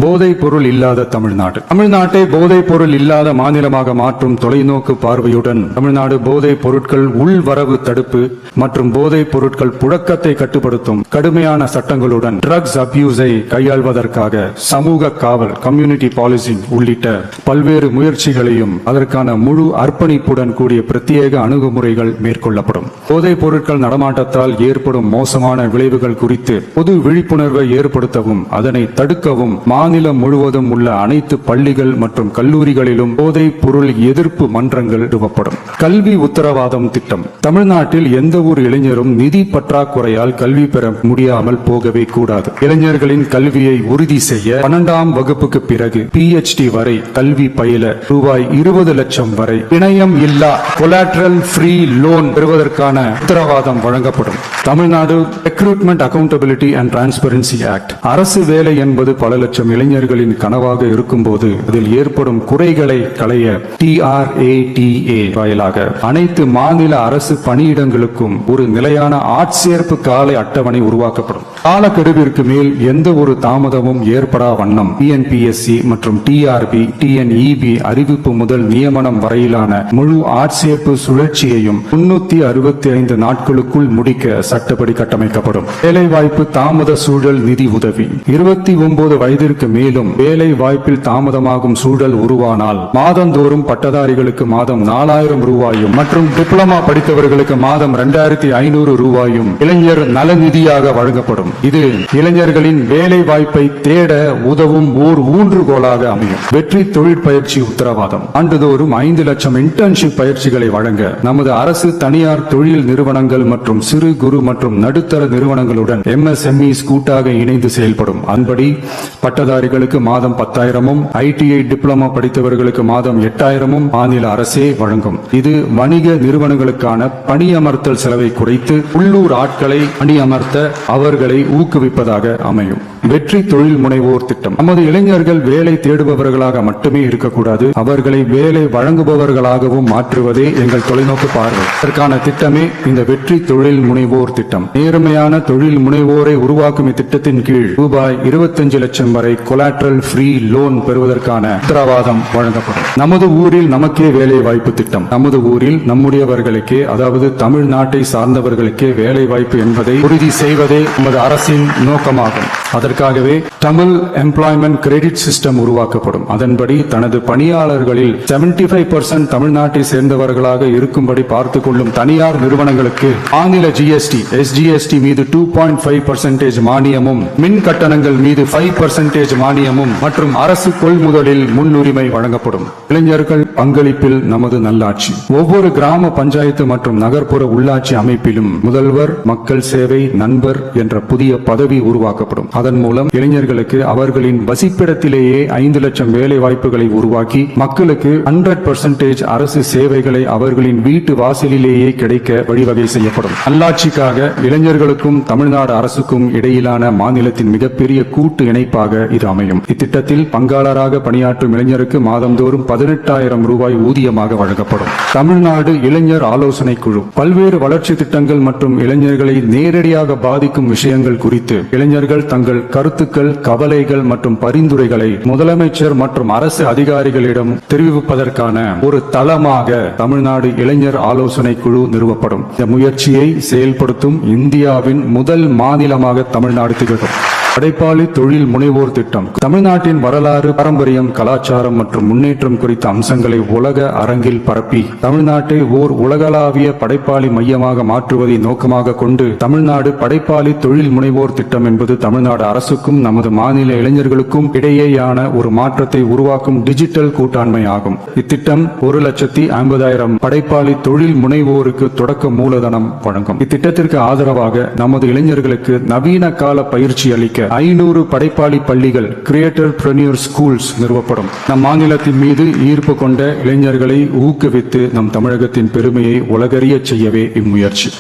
போதைப் பொருள் இல்லாத தமிழ்நாடு. தமிழ்நாட்டை போதைப் பொருள் இல்லாத மாநிலமாக மாற்றும் தொலைநோக்கு பார்வையுடன் தமிழ்நாடு போதைப் பொருட்கள் உள்வரவு தடுப்பு மற்றும் போதைப் பொருட்கள் புழக்கத்தை கட்டுப்படுத்தும் கடுமையான சட்டங்களுடன் ட்ரக்ஸ் அபியூஸை கையாள்வதற்காக சமூக காவல், கம்யூனிட்டி பாலிசிங் உள்ளிட்ட பல்வேறு முயற்சிகளையும் அதற்கான முழு அர்ப்பணிப்புடன் கூடிய பிரத்யேக அணுகுமுறைகள் மேற்கொள்ளப்படும். போதைப் பொருட்கள் நடமாட்டத்தால் ஏற்படும் மோசமான விளைவுகள் குறித்து பொது விழிப்புணர்வை ஏற்படுத்தவும் அதனை தடுக்கவும் மாநிலம் முழுவதும் உள்ள அனைத்து பள்ளிகள் மற்றும் கல்லூரிகளிலும் போதைப் பொருள் எதிர்ப்பு மன்றங்கள் நிறுவப்படும். கல்வி உத்தரவாதம் திட்டம். தமிழ்நாட்டில் எந்த ஒரு இளைஞரும் நிதி பற்றாக்குறையால் கல்வி பெற முடியாமல் போகவே கூடாது. இளைஞர்களின் கல்வியை உறுதி செய்ய 12ஆம் வகுப்புக்கு பிறகு PhD வரை கல்வி பயில ரூபாய் 20 லட்சம் வரை இணையம் இல்லா கொலாட்ரல் ஃப்ரீ லோன் பெறுவதற்கான உத்தரவாதம் வழங்கப்படும். Tamil Nadu recruitment accountability and transparency act. அரசு வேலை என்பது பல லட்சம் இளைஞர்களின் கனவாக இருக்கும்போது அதில் ஏற்படும் குறைகளை களைய TRATA வாயிலாக அனைத்து மாநில அரசு பணியிடங்களுக்கும் ஒரு நிலையான ஆட்சேர்ப்பு கால அட்டவணை உருவாக்கப்படும். காலக்கெடுவிற்கு மேல் எந்த ஒரு தாமதமும் ஏற்படா வண்ணம் TNPSC மற்றும் TRB, TNEB அறிவிப்பு முதல் நியமனம் வரையிலான முழு ஆட்சேர்ப்பு சுழற்சியையும் 365 நாட்களுக்குள் முடிக்க சட்டப்படி கட்டமைக்கப்படும். வேலைவாய்ப்பு தாமத சூழல் நிதி உதவி. 29 வயதிற்கு மேலும் வேலை வாய்ப்பில் தாமதமாகும் சூழல் உருவானால் மாதந்தோறும் பட்டதாரிகளுக்கு மாதம் 4000 ரூபாயும் மற்றும் டிப்ளமா படித்தவர்களுக்கு மாதம் 2500 ரூபாயும் இளைஞர் நலநிதியாக வழங்கப்படும். இது இளைஞர்களின் வேலை வாய்ப்பை தேட உதவும் ஓர் ஊன்றுகோலாக அமையும். வெற்றி தொழிற்பயிற்சி உத்தரவாதம். ஆண்டுதோறும் 5 லட்சம் இன்டர்ன்ஷிப் பயிற்சிகளை வழங்க நமது அரசு தனியார் தொழில் நிறுவனங்கள் மற்றும் சிறு குறு மற்றும் நடுத்தர நிறுவனங்களுடன் MSMEs கூட்டாக இணைந்து செயல்படும். அதன்படி பட்டதாரிகளுக்கு மாதம் 10,000-உம் ITI டிப்ளமா படித்தவர்களுக்கு மாதம் 8,000-உம் மாநில அரசே வழங்கும். இது வணிக நிறுவனங்களுக்கான பணியமர்த்தல் செலவை குறைத்து உள்ளூர் ஆட்களை பணியமர்த்த அவர்களை ஊக்குவிப்பதாக அமையும். வெற்றி தொழில் முனைவோர் திட்டம். நமது இளைஞர்கள் வேலை தேடுபவர்களாக மட்டுமே இருக்கக்கூடாது, அவர்களை வேலை வழங்குபவர்களாகவும் மாற்றுவதே எங்கள் தொலைநோக்கு பார்வை. இதற்கான திட்டமே இந்த வெற்றி தொழில் முனைவோர் திட்டம். நேர்மையான தொழில் முனைவோரை உருவாக்கும் இத்திட்டத்தின் கீழ் ரூபாய் 25 லட்சம் வரை கொலாட்ரல் ஃப்ரீ லோன் பெறுவதற்கான உத்தரவாதம் வழங்கப்படும். நமது ஊரில் நமக்கே வேலை வாய்ப்பு திட்டம். நமது ஊரில் நம்முடையவர்களுக்கே, அதாவது தமிழ்நாட்டை சார்ந்தவர்களுக்கே வேலை வாய்ப்பு என்பதை உறுதி செய்வதே நமது அரசின் நோக்கமாகும். அதற்காகவே தமிழ் எம்ப்ளாய்மெண்ட் கிரெடிட் சிஸ்டம் உருவாக்கப்படும். அதன்படி தனது பணியாளர்களில் 75% தமிழ்நாட்டை சேர்ந்தவர்களாக இருக்கும்படி பார்த்துக் கொள்ளும் தனியார் நிறுவனங்களுக்கு மாநில GST, SGST மீது 2.5% மானியமும், மின் கட்டணங்கள் மீது 5% மானியமும் மற்றும் அரசு கொள்முதலில் முன்னுரிமை வழங்கப்படும். இளைஞர்கள் பங்களிப்பில் நமது நல்லாட்சி. ஒவ்வொரு கிராம பஞ்சாயத்து மற்றும் நகர்ப்புற உள்ளாட்சி அமைப்பிலும் முதல்வர், மக்கள் சேவை, நண்பர் என்ற புதிய பதவி உருவாக்கப்படும். அதன் மூலம் இளைஞர்களுக்கு அவர்களின் வசிப்பிடத்திலேயே 5 லட்சம் வேலை வாய்ப்புகளை உருவாக்கி மக்களுக்கு 100% அரசு சேவைகளை அவர்களின் வீட்டு வாசலிலேயே கிடைக்க வழிவகை செய்யப்படும். நல்லாட்சிக்காக இளைஞர்களுக்கும் தமிழ்நாடு அரசுக்கும் இடையிலான மாநிலத்தின் மிகப்பெரிய கூட்டு இணைப்பாக இது அமையும். இத்திட்டத்தில் பங்காளராக பணியாற்றும் இளைஞருக்கு மாதந்தோறும் 18,000 ரூபாய் ஊதியமாக வழங்கப்படும். தமிழ்நாடு இளைஞர் ஆலோசனை குழு. பல்வேறு வளர்ச்சி திட்டங்கள் மற்றும் இளைஞர்களை நேரடியாக பாதிக்கும் விஷயங்கள் குறித்து இளைஞர்கள் தங்கள் கருத்துக்கள், கவலைகள் மற்றும் பரிந்துரைகளை முதலமைச்சர் மற்றும் அரசு அதிகாரிகளிடம் தெரிவிப்பதற்கான ஒரு தளமாக தமிழ்நாடு இளைஞர் ஆலோசனை குழு நிறுவப்படும். இந்த முயற்சியை செயல்படுத்தும் இந்தியாவின் முதல் மாநிலமாக தமிழ்நாடு திகழும். படைப்பாளி தொழில் முனைவோர் திட்டம். தமிழ்நாட்டின் வரலாறு, பாரம்பரியம், கலாச்சாரம் மற்றும் முன்னேற்றம் குறித்த அம்சங்களை உலக அரங்கில் பரப்பி தமிழ்நாட்டை ஓர் உலகளாவிய படைப்பாளி மையமாக மாற்றுவதை நோக்கமாக கொண்டு தமிழ்நாடு படைப்பாளி தொழில் முனைவோர் திட்டம் என்பது தமிழ்நாடு அரசுக்கும் நமது மாநில இளைஞர்களுக்கும் இடையேயான ஒரு மாற்றத்தை உருவாக்கும் டிஜிட்டல் கூட்டாண்மை ஆகும். இத்திட்டம் 1,50,000 படைப்பாளி தொழில் முனைவோருக்கு தொடக்க மூலதனம் வழங்கும். இத்திட்டத்திற்கு ஆதரவாக நமது இளைஞர்களுக்கு நவீன கால பயிற்சி அளிக்க 500 படைப்பாளி பள்ளிகள், கிரியேட்டர்பிரனியர் ஸ்கூல்ஸ் நிறுவப்படும். நம் மாநிலத்தின் மீது ஈர்ப்பு கொண்ட இளைஞர்களை ஊக்குவித்து நம் தமிழகத்தின் பெருமையை உலகறிய செய்யவே இம்முயற்சி.